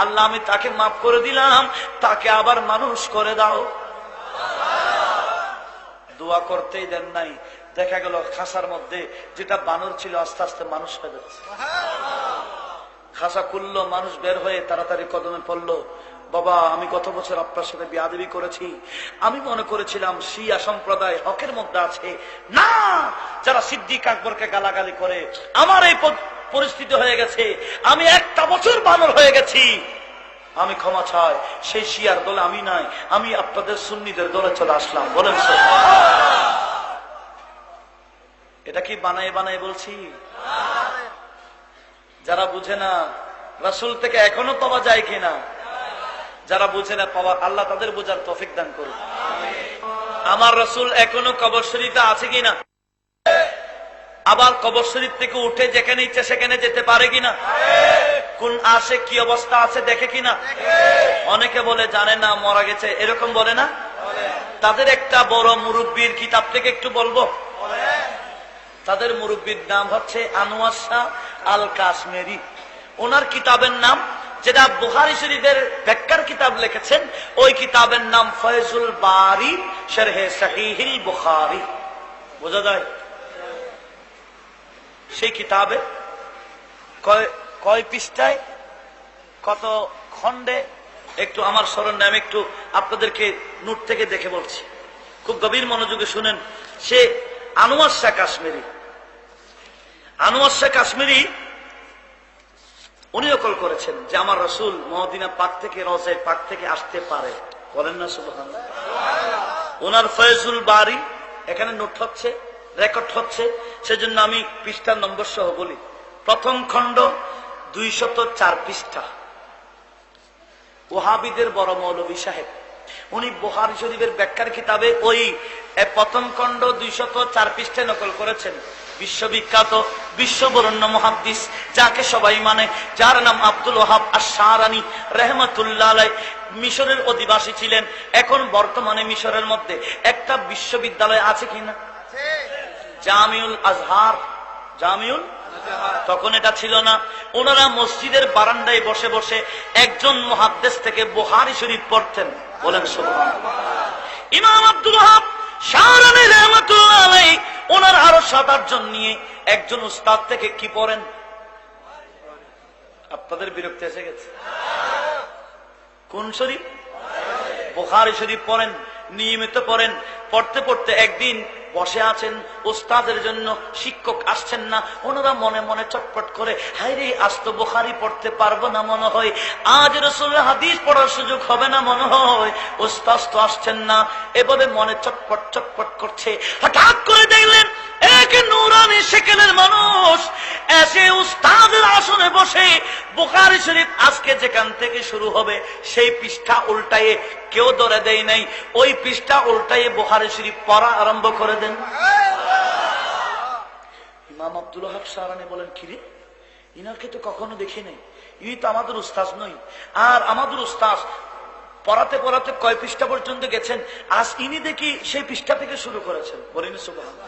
আল্লাহ আমি তাকে মাফ করে দিলাম, তাকে আবার মানুষ করে দাও। দোয়া করতেই দেন নাই, দেখা গেল খাসার মধ্যে যেটা বানর ছিল আস্তে আস্তে মানুষ হয়ে যাচ্ছে। খাসা খুললো, মানুষ বের হয়ে তাড়াতাড়ি কদমে পড়লো। বাবা আমি গত বছর আপনার সাথে বিয়াদবি করেছি, আমি মনে করেছিলাম শিয়া সম্প্রদায় হকের মধ্যে আছে। না, যারা সিদ্দিক আকবরকে গালাগালি করে আমার এই পরিস্থিতি হয়ে গেছে, আমি একটা বছর বানর হয়ে গেছি, আমি ক্ষমা চাই। সেই শিয়ার দলে আমি নাই, আমি আপনাদের সুন্নিদের দলে চলে আসলাম। বলেন এটা কি বানায় বানায় বলছি? যারা বুঝে না রাসূল থেকে এখনো পাওয়া যায় কিনা, যারা বুঝে না পাওয়া, আল্লাহ তাদের বোঝার তৌফিক দান করুন। আমার রাসূল এখনো কবর শরীফে আছে কিনা, আবার কবর শরীফ থেকে উঠে যেখানে ইচ্ছে সেখানে যেতে পারে কিনা, কোন আসে কি অবস্থা আছে দেখে কিনা। অনেকে বলে জানে না, মারা গেছে, এরকম বলে না। তাদের একটা বড় মুরব্বীর কিতাব থেকে একটু বলবো। তাদের মুরব্বীর নাম হচ্ছে আনোয়ার শাহ আল কাশ্মীরি। ওনার কিতাবের নাম, যেটা বুখারী শরীফের ব্যাখ্যার কিতাব লিখেছেন, ওই কিতাবের নাম ফয়জুল বারি শরহে সহিহুল বুখারী। বোঝা যায়? সেই কিতাবে কয় পৃষ্ঠায় কত খণ্ডে, একটু আমার স্মরণ নামে একটু আপনাদেরকে নোট থেকে দেখে বলছি, খুব গভীর মনোযোগে শুনেন। সে আনোয়ার শাহ কাশ্মীরি, আনোয়ার শাহ কাশ্মীরি উনি নকল করেছেন যে আমার রাসূল মদিনা পাক থেকে, রওজা পাক থেকে আসতে পারে। বলেন না সুবহানাল্লাহ। ওনার ফয়জুল বারি এখানে নোট হচ্ছে, রেকর্ড হচ্ছে, সেজন্য আমি পৃষ্ঠার নম্বর সহ বলি। প্রথম খণ্ড 204 পৃষ্ঠা। ওহাবিদের বড় মৌলভী সাহেব, উনি বুখারী শরীফের ব্যাখ্যার কিতাবে ওই প্রথম খণ্ড 204 পৃষ্ঠায় নকল করেছেন। বিশ্ববিখ্যাত বিশ্ববরণ্য মুহাদ্দিস, যাকে সবাই মানে, যার নাম আব্দুল ওয়াহাব আশ-শারানী রাহমাতুল্লাহ আলাইহি, মিশরের অধিবাসী ছিলেন। এখন বর্তমানে মিশরের মধ্যে একটা বিশ্ববিদ্যালয় আছে কিনা? জামিউল আজহার। জামিউল, তখন এটা ছিল না। ওনারা মসজিদের বারান্দায় বসে বসে একজন মুহাদ্দিস থেকে বুখারী শরীফ পড়তেন। বলেন সুবহানাল্লাহ। ইমাম আব্দুল ওয়াহাব শারানী রাহমাতুল্লাহ আলাইহি ওনার আরো 7-8 জন নিয়ে একজন উস্তাদ থেকে কি পড়েন? আপনাদের বিরক্তি এসে গেছে? কোন শরীফ? বুখারী শরীফ পড়েন, নিয়মিত পড়েন। পড়তে পড়তে একদিন বসে আছেন, উস্তাদের জন্য শিক্ষক আসছেন না। ওনারা মনে মনে চটপট করে, হায় রে, আজ তো বুখারী পড়তে পারবো না মনে হয়, আজ রাসূলের হাদিস পড়ার সুযোগ হবে না মনে হয়, উস্তাদ তো আসছেন না। এভাবে মনে চটপট চটপট করছে। হঠাৎ করে দেখলেন এক নূরানী সেকেলের মানুষ এসে উস্তাদের আসনে বসে বুখারী শরীফ আজকে যেখান থেকে শুরু হবে সেই পৃষ্ঠা উল্টায়ে, কেউ ধরে দেয় নাই, ওই পৃষ্ঠা উল্টায়ে বুখারী শরীফ পড়া আরম্ভ করে দেন। ইমাম আব্দুল ওয়াহাব শারানী বলেন, কিরে, ইনাকে তো কখনো দেখি নাই, ইনি তো আমাদের উস্তাদ নই। আর আমাদের উস্তাদ পড়াতে পড়াতে কয় পৃষ্ঠা পর্যন্ত গেছেন, আজ ইনি দেখি সেই পৃষ্ঠা থেকে শুরু করেছেন। বলেন সুবহানাল্লাহ।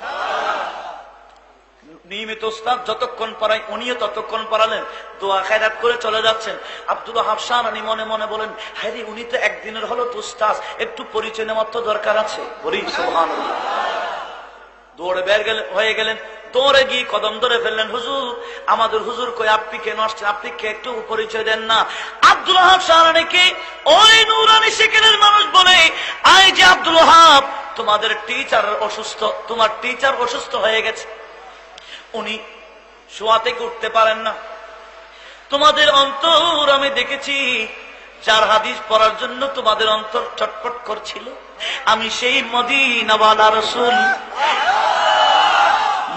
নিয়মিত উস্তাদ যতক্ষণ পড়ায় উনিও ততক্ষণ পড়ালেন, দোয়া খায়রাত করে চলে যাচ্ছেন। আব্দুল ওয়াহাব শারানী মনে মনে বলেন, হ্যাঁ রে, উনি তো একদিনের হলো তো উস্তাদ, একটু পরিচয় নেওয়ার তো দরকার আছে। বলি সুবহানাল্লাহ। দৌড়ে বের হয়ে গেলেন, দৌড়ে গিয়ে কদম ধরে ফেললেন, হুজুর, আমাদের হুজুর কই, আপনি কেন আসছেন, আপনি কে, একটু পরিচয় দেন না। আব্দুল ওয়াহাব শারানীকে ওই নূরানী সেকেলের মানুষ বলে, আই যে আব্দুল ওয়াহাব, তোমাদের টিচার অসুস্থ, তোমার টিচার অসুস্থ হয়ে গেছে, উনি শোয়া থেকে উঠতে পারেন না। তোমাদের অন্তর আমি দেখেছি, যার হাদিস পড়ার জন্য তোমাদের অন্তর ছটফট করছিল, আমি সেই মদিনাওয়ালা রাসূল,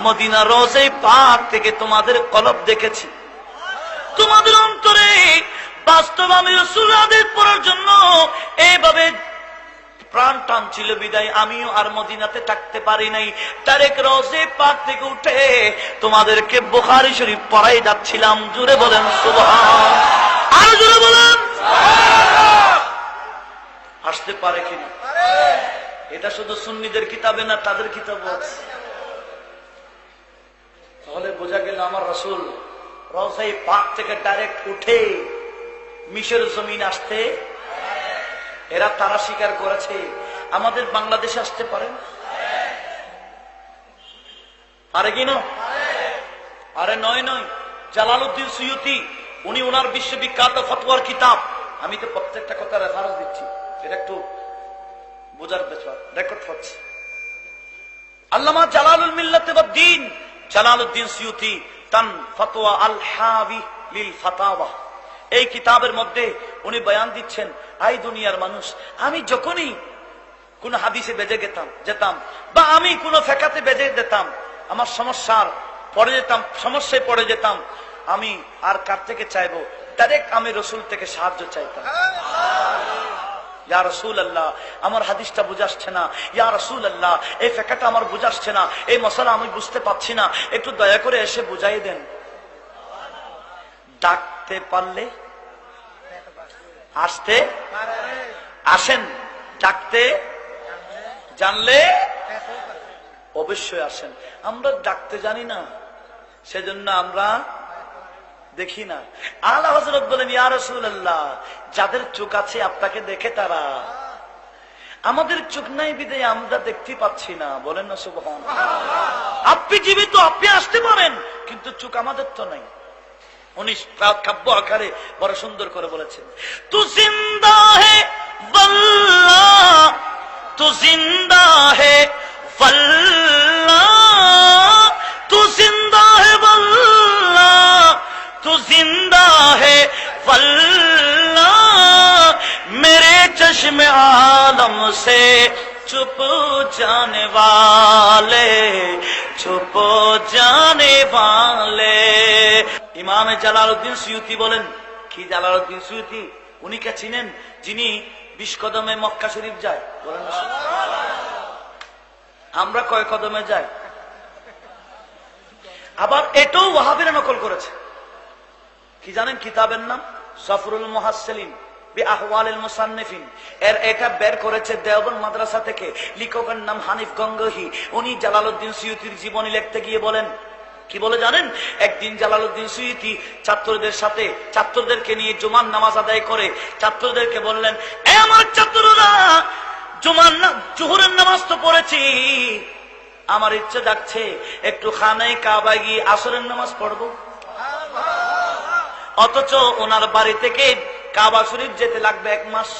মদিনা রওজা পাক থেকে তোমাদের কলব দেখেছি। তোমাদের অন্তরে বাস্তব আমি রাসূল হাদিস পড়ার জন্য এইভাবে প্রাণ টান ছিল, বিদায় আমিও আর মদিনাতে থাকতে পারি নাই। ডাইরেক্ট রওজা পাক থেকে উঠে তোমাদেরকে বুখারী শরীফ পড়াই যাচ্ছিলাম। জোরে বলেন সুবহান, আর জোরে বলেন সুবহানাল্লাহ। আসতে পারে কিনা? এটা শুধু সুন্নিদের কিতাবে না, তাদের কিতাবও আছে। তাহলে বোঝা গেল আমার রাসূল রওজা পাক থেকে ডাইরেক্ট উঠে মিশর জমিন আসতে, এরা তারা স্বীকার করেছে। আমাদের বাংলাদেশে আসতে পারে না, পারে কি না? আরে নয় নয়, জালালউদ্দিন সুয়ুতি, উনি ওনার বিশ্ববিখ্যাত ফতোয়ার কিতাব, আমি তো প্রত্যেকটা কথা রেফারেন্স দিচ্ছি, এটা একটু বোঝার ব্যাপার, রেকর্ড হচ্ছে। আল্লামা জালালুল মিল্লাত ওয়াদ দ্বীন জালালউদ্দিন সুয়ুতি তান ফতোয়া আল হাবি লিল ফাতাওয়া, এই কিতাবের মধ্যে উনি বয়ান দিচ্ছেন, আই দুনিয়ার মানুষ, আমি যখনই কোন হাদিসে বেজে যেতাম বা আমি কোন ফেকাতে বেজে যেতাম, আমার সমস্যায় পড়ে যেতাম, আমি আর কার থেকে চাইবো? ডাইরেক্ট আমি রসুল থেকে সাহায্য চাইতাম। ইয়া রাসূলুল্লাহ, আমার হাদিসটা বুঝাচ্ছে না, ইয়া রাসূলুল্লাহ এই ফেকাটা আমার বুঝাচ্ছে না, এই মশলা আমি বুঝতে পারছি না, একটু দয়া করে এসে বুঝাই দেন। ডাকতে পারলে আসতে আসেন, ডাকতে জানলে অবশ্যই আসেন। আমরা ডাকতে জানি না, সেজন্য আমরা দেখি না। আলা হযরত বলেন, ইয়া রাসূলুল্লাহ, যাদের চোখ আছে আপনাকে দেখে তারা, আমাদের চোখ নাই বিধায় আমরা দেখতে পাচ্ছি না। বলেন না সুবহানাল্লাহ। আপনি জীবিত, আপনি আসতে পারেন, কিন্তু চোখ আমাদের তো নাই। উনি কাব্য আকারে বড় সুন্দর করে বলেছেন, তু জিন্দা হে ওয়াল্লাহ, তু জিন্দা হে ওয়াল্লাহ, তু জিন্দা হে ওয়াল্লাহ, তু জিন্দা হে ওয়াল্লাহ, মেরে চश्मे आलम से चुप जाने वाले, चुप जाने वाले। ইমাম জালালউদ্দিন সুয়ুতি বলেন, কি জালালউদ্দিন সুয়ুতি? উনি কে চিনেন? যিনি 20 কদমে মক্কা শরীফ যায়। বলেন না, আমরা কয় কদমে যাই? আবার এটাও ওয়াহাবিরা নকল করেছে। কি জানেন কিতাবের নাম? সফরুল মুহাসসিলিন বি আহওয়ালিল মুসান্নিফিন। এটা বের করেছে দেওবন্দ মাদ্রাসা থেকে, লেখকের নাম হানিফ গঙ্গোহী। উনি জালালউদ্দিন সুয়ুতির জীবনী লিখতে গিয়ে বলেন, কি বলে জানেন? একদিন জালালউদ্দিন সুয়ুতি ছাত্রদেরকে নিয়ে জুমার নামাজ আদায় করে ছাত্রদেরকে বললেন, এ আমার ছাত্ররা, জোহরের নামাজ তো পড়েছি, আমার ইচ্ছে যাচ্ছে একটু খানায় কাবা গিয়ে আসরের নামাজ পড়বো। অথচ ওনার বাড়ি থেকে কাবা শরীফ যেতে লাগবে 1 মাস।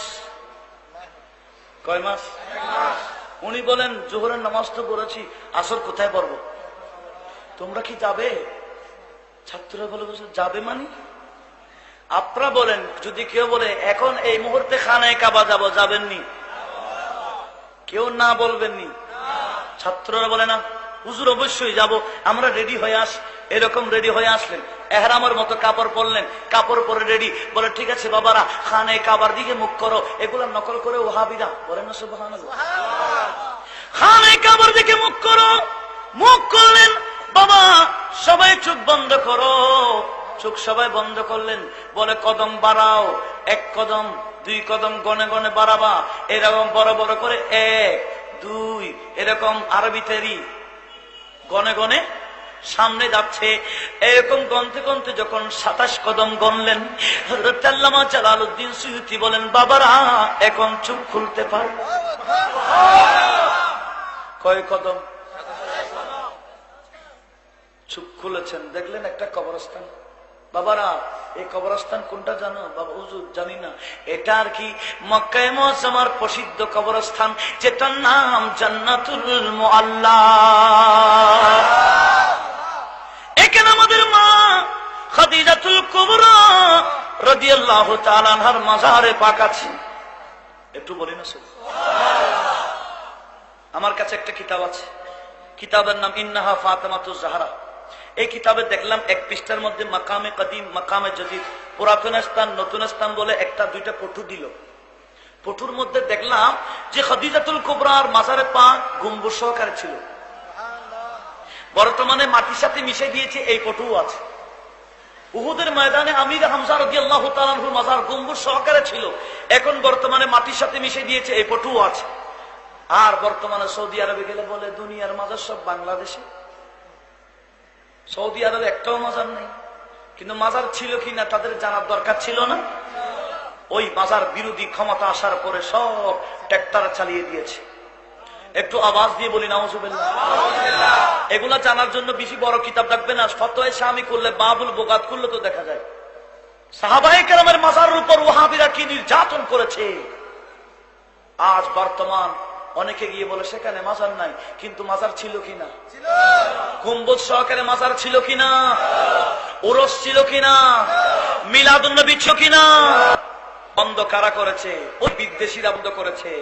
কয় মাস? উনি বলেন, জোহরের নামাজ তো পড়েছি, আসর কোথায় পড়বো? তোমরা কি যাবে? ছাত্ররা বলে, যাবে মানে? আপনারা বলেন, যদি কেউ বলে এখন এই মুহূর্তে খানায় কাবা যাবো, যাবেননি? কেউ না বলবেননি? ছাত্ররা বলে না, হুজুর অবশ্যই যাব, আমরা রেডি হয়ে আস। এরকম রেডি হয়ে আসলেন, এহরামের মতো কাপড় পরলেন, কাপড় পরে রেডি। বলে, ঠিক আছে বাবারা, খানে কাবার দিকে মুখ করো। এগুলা নকল করে ওয়াহাবিরা। বলেন না সুবহানাল্লাহ। খানে কাবার দিকে মুখ করো, মুখ করলেন। বাবা সবাই চোখ বন্ধ করো, চোখ সবাই বন্ধ করলেন। বলে, কদম বাড়াও, 1 কদম 2 কদম গনে গনে বাড়াবা, এরকম বড় বড় করে 1 2 এরকম আরবিতেরই গনে গনে সামনে যাচ্ছে। এরকম গনতে গনতে যখন 27 কদম গনলেন, হযরত আল্লামা জালালউদ্দিন সুয়ুতি বলেন, বাবারা এখন চোখ খুলতে পারো। কয় কদম? চোখ খুলেছেন, দেখলেন একটা কবরস্থান। বাবারা, এই কবরস্থান কোনটা জানো? বাবা, হুজুর জানি না। এটা আর কি মক্কায়ে মুআজ্জামার প্রসিদ্ধ কবরস্থান, যেটার নাম জান্নাতুল মুআল্লা। এখানে আমাদের মা খাদিজাতুল কুবরা রাদিয়াল্লাহু তাআলা আনহার মাজারে পাক আছে। একটু বলি না সুবহানাল্লাহ। আমার কাছে একটা কিতাব আছে, কিতাবের নাম ইন্নাহা ফাতেমাতুজ জাহরা। এই কিতাবে দেখলাম 1 পৃষ্ঠার মধ্যে মাকামে কদিম, মাকামে জদিদ, পুরাতন স্থান, নতুন স্থান বলে 1টা-2টা পটু দিল। পটুর মধ্যে দেখলাম যে খাদিজাতুল কুবরার মাজারে পাক গম্বুজ সহকারে ছিল। বর্তমানে মাটির সাথে মিশে দিয়েছে, এই পটুও আছে। উহুদের ময়দানে আমির হামজা রাদিয়াল্লাহু তাআলা আনহুর মাজার গম্বুজ সহকারে ছিল, এখন বর্তমানে মাটির সাথে মিশে দিয়েছে, এই পটুও আছে। আর বর্তমানে সৌদি আরবে গেলে বলে দুনিয়ার মাজার সব বাংলাদেশে। সৌদি আরবে একটাও মাজার নেই, কিন্তু মাজার ছিল কিনা তাদের জানার দরকার ছিল না? ওই মাজার বিরোধী ক্ষমতা আসার পরে সব ট্র্যাক্টর চালিয়ে দিয়েছে। একটু আওয়াজ দিয়ে বলি নাউজুবিল্লাহ। এগুলা জানার জন্য বেশি বড় কিতাব লাগবে না, ফতোয়া শামি করলে, বাবুল বোগাত করলে তো দেখা যায় সাহাবায়ে কেরামের মাজারের উপর ওয়াহাবিরা কি নির্যাতন করেছে। আজ বর্তমান অনেকে গিয়ে বলে সেখানে মাজার নাই, কিন্তু মাজার ছিল কিনা, গম্বুজ সহকারে মাজার ছিল কিনা, ওরস ছিল কিনা, মিলাদুন নবী ছিল কিনা। বন্ধ কারা করেছে? ওই বিদেশিরা বন্ধ করেছে।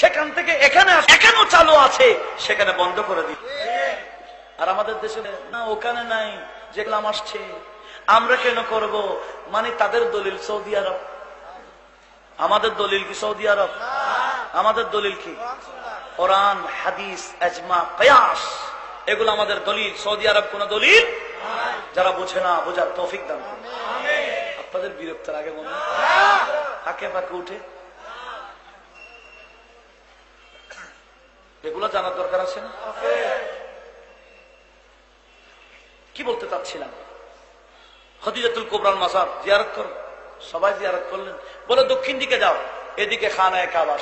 সেখান থেকে এখানে এখনো চালু আছে, সেখানে বন্ধ করে দিই। আর আমাদের দেশে না, ওখানে নাই, যেগুলাম আসছে আমরা কেন করব? মানে তাদের দলিল সৌদি আরব, আমাদের দলিল কি সৌদি আরব? আমাদের দলিল কি? কোরআন, হাদিস, ইজমা, কিয়াস, এগুলো আমাদের দলিল। সৌদি আরব কোন দলিল? যারা বোঝে না, বোঝার তৌফিক দান করুন। আপনাদের বিরক্তের আগে মনে ফাঁকে ফাঁকে উঠে এগুলো জানার দরকার আছে না? কি বলতে চাচ্ছিলাম? খদিজাতুল কুবরার মাজার জিয়ারত করুন, সবাই জিয়ারত করলেন, বলে দক্ষিণ দিকে যাও, এদিকে খানায়ে কাবা।